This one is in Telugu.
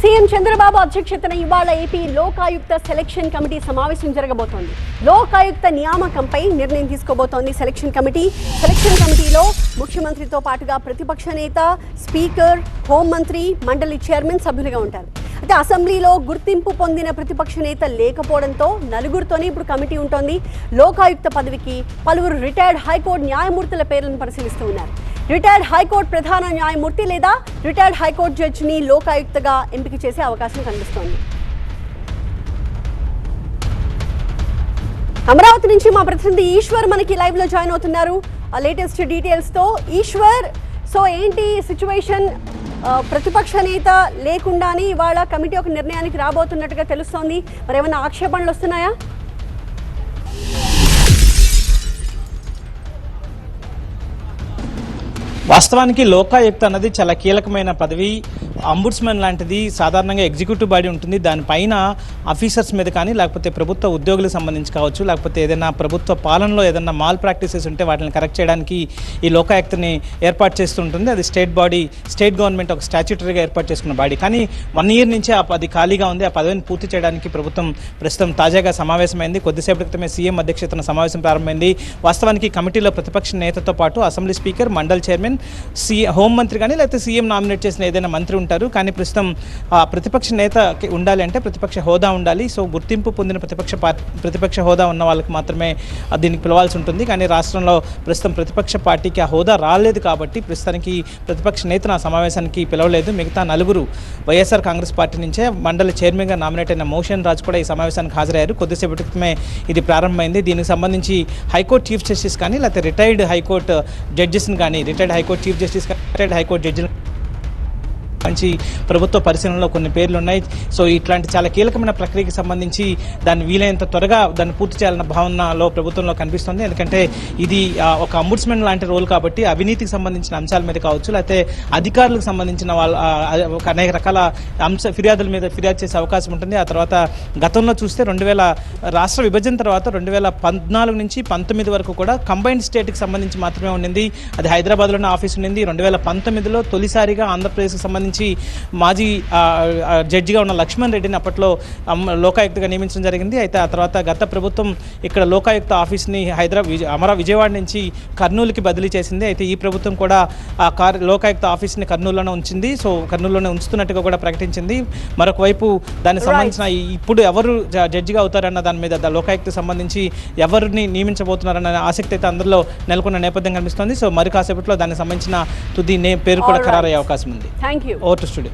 సీఎం చంద్రబాబు అధ్యక్షతన ఇవాళ ఏపీ లోకాయుక్త సెలక్షన్ కమిటీ సమావేశం జరగబోతోంది. లోకాయుక్త నియామకంపై నిర్ణయం తీసుకోబోతోంది సెలక్షన్ కమిటీ. సెలక్షన్ కమిటీలో ముఖ్యమంత్రితో పాటుగా ప్రతిపక్ష నేత, స్పీకర్, హోంమంత్రి, మండలి చైర్మన్ సభ్యులుగా ఉంటారు. అయితే అసెంబ్లీలో గుర్తింపు పొందిన ప్రతిపక్ష నేత లేకపోవడంతో నలుగురితోనే ఇప్పుడు కమిటీ ఉంటుంది. లోకాయుక్త పదవికి పలువురు రిటైర్డ్ హైకోర్టు న్యాయమూర్తుల పేర్లను పరిశీలిస్తూ ఉన్నారు. రిటైర్డ్ హైకోర్టు ప్రధాన న్యాయమూర్తి లేదా రిటైర్డ్ హైకోర్టు జడ్జిని లోకాయుక్తగా ఎంపిక చేసే అవకాశం కనిపిస్తోంది. అమరావతి నుంచి మా ప్రతినిధి ఈశ్వర్ మనకి లైవ్ లో జాయిన్ అవుతున్నారు లేటెస్ట్ డీటెయిల్స్ తో. ఈశ్వర్, సో ఏంటి సిచ్యువేషన్? ప్రతిపక్ష నేత లేకుండానే ఇవాళ కమిటీ ఒక నిర్ణయానికి రాబోతున్నట్టుగా తెలుస్తోంది. మరి ఏమైనా ఆక్షేపణలు వస్తున్నాయా? వాస్తవానికి లోకాయుక్త అన్నది చాలా కీలకమైన పదవి. అంబుడ్స్మెన్ లాంటిది సాధారణంగా ఎగ్జిక్యూటివ్ బాడీ ఉంటుంది. దానిపైన ఆఫీసర్స్ మీద కానీ, లేకపోతే ప్రభుత్వ ఉద్యోగులకు సంబంధించి కావచ్చు, లేకపోతే ఏదైనా ప్రభుత్వ పాలనలో ఏదైనా మాల్ ప్రాక్టీసెస్ ఉంటే వాటిని కరెక్ట్ చేయడానికి ఈ లోకాయుక్తని ఏర్పాటు చేస్తుంటుంది. అది స్టేట్ బాడీ, స్టేట్ గవర్నమెంట్ ఒక స్టాచ్యూటరీగా ఏర్పాటు చేసుకున్న బాడీ. కానీ 1 year నుంచే అది ఖాళీగా ఉంది. ఆ పదవిని పూర్తి చేయడానికి ప్రభుత్వం ప్రస్తుతం తాజాగా సమావేశమైంది. కొద్దిసేపటి క్రితమే సీఎం అధ్యక్షతన సమావేశం ప్రారంభమైంది. వాస్తవానికి కమిటీలో ప్రతిపక్ష నేతతో పాటు అసెంబ్లీ స్పీకర్, మండలి చైర్మన్, హోంమంత్రి కానీ లేకపోతే సీఎం నామినేట్ చేసిన ఏదైనా మంత్రి ఉంటారు. కానీ ప్రస్తుతం ప్రతిపక్ష నేత ఉండాలి అంటే ప్రతిపక్ష హోదా ఉండాలి. సో గుర్తింపు పొందిన ప్రతిపక్ష హోదా ఉన్న వాళ్ళకి మాత్రమే దీనికి పిలవాల్సి ఉంటుంది. కానీ రాష్ట్రంలో ప్రస్తుతం ప్రతిపక్ష పార్టీకి ఆ హోదా రాలేదు కాబట్టి ప్రస్తుతానికి ప్రతిపక్ష నేతను ఆ సమావేశానికి పిలవలేదు. మిగతా 4 వైఎస్ఆర్ కాంగ్రెస్ పార్టీ నుంచే మండలి చైర్మన్గా నామినేట్ అయిన మోషన్ రాజ్ కూడా ఈ సమావేశానికి హాజరయ్యారు. కొద్దిసేపటి క్రితమే ఇది ప్రారంభమైంది. దీనికి సంబంధించి హైకోర్టు చీఫ్ జస్టిస్ కానీ లేకపోతే రిటైర్డ్ హైకోర్టు జడ్జెస్ని కానీ, రిటైర్డ్ హైకోర్టు చీఫ్ జస్టిస్ కానీ, రిటైర్డ్ హైకోర్టు జడ్జిలు మంచి ప్రభుత్వ పరిశీలనలో కొన్ని పేర్లు ఉన్నాయి. సో ఇట్లాంటి చాలా కీలకమైన ప్రక్రియకి సంబంధించి దాన్ని వీలైనంత త్వరగా దాన్ని పూర్తి చేయాలన్న భావనలో ప్రభుత్వంలో కనిపిస్తుంది. ఎందుకంటే ఇది ఒక అంబుడ్స్మెన్ లాంటి రోల్ కాబట్టి అవినీతికి సంబంధించిన అంశాల మీద కావచ్చు, లేకపోతే అధికారులకు సంబంధించిన అనేక రకాల ఫిర్యాదుల మీద ఫిర్యాదు చేసే అవకాశం ఉంటుంది. ఆ తర్వాత గతంలో చూస్తే 2000 రాష్ట్ర విభజన తర్వాత 2014 నుంచి 19 వరకు కూడా కంబైన్డ్ స్టేట్కి సంబంధించి మాత్రమే ఉండింది. అది హైదరాబాద్లోనే ఆఫీస్ ఉండింది. 2019లో తొలిసారిగా ఆంధ్రప్రదేశ్కి సంబంధించి మాజీ జడ్జిగా ఉన్న లక్ష్మణ్ రెడ్డిని అప్పట్లో లోకాయుక్తగా నియమించడం జరిగింది. అయితే ఆ తర్వాత గత ప్రభుత్వం ఇక్కడ లోకాయుక్త ఆఫీస్ని విజయవాడ నుంచి కర్నూలుకి బదిలీ చేసింది. అయితే ఈ ప్రభుత్వం కూడా లోకాయుక్త ఆఫీస్ని కర్నూలులోనే ఉంచింది. సో కర్నూలులోనే ఉంచుతున్నట్టుగా కూడా ప్రకటించింది. మరొక వైపు దానికి సంబంధించిన ఇప్పుడు ఎవరు జడ్జిగా అవుతారన్న దాని మీద లోకాయుక్తకు సంబంధించి ఎవరిని నియమించబోతున్నారన్న ఆసక్తి అయితే అందరిలో నెలకొన్న నేపథ్యం కనిపిస్తోంది. సో మరి కాసేపట్లో దానికి సంబంధించిన తుది పేరు కూడా ఖరారయ్యే అవకాశం ఉంది. Thank you. Over to studio.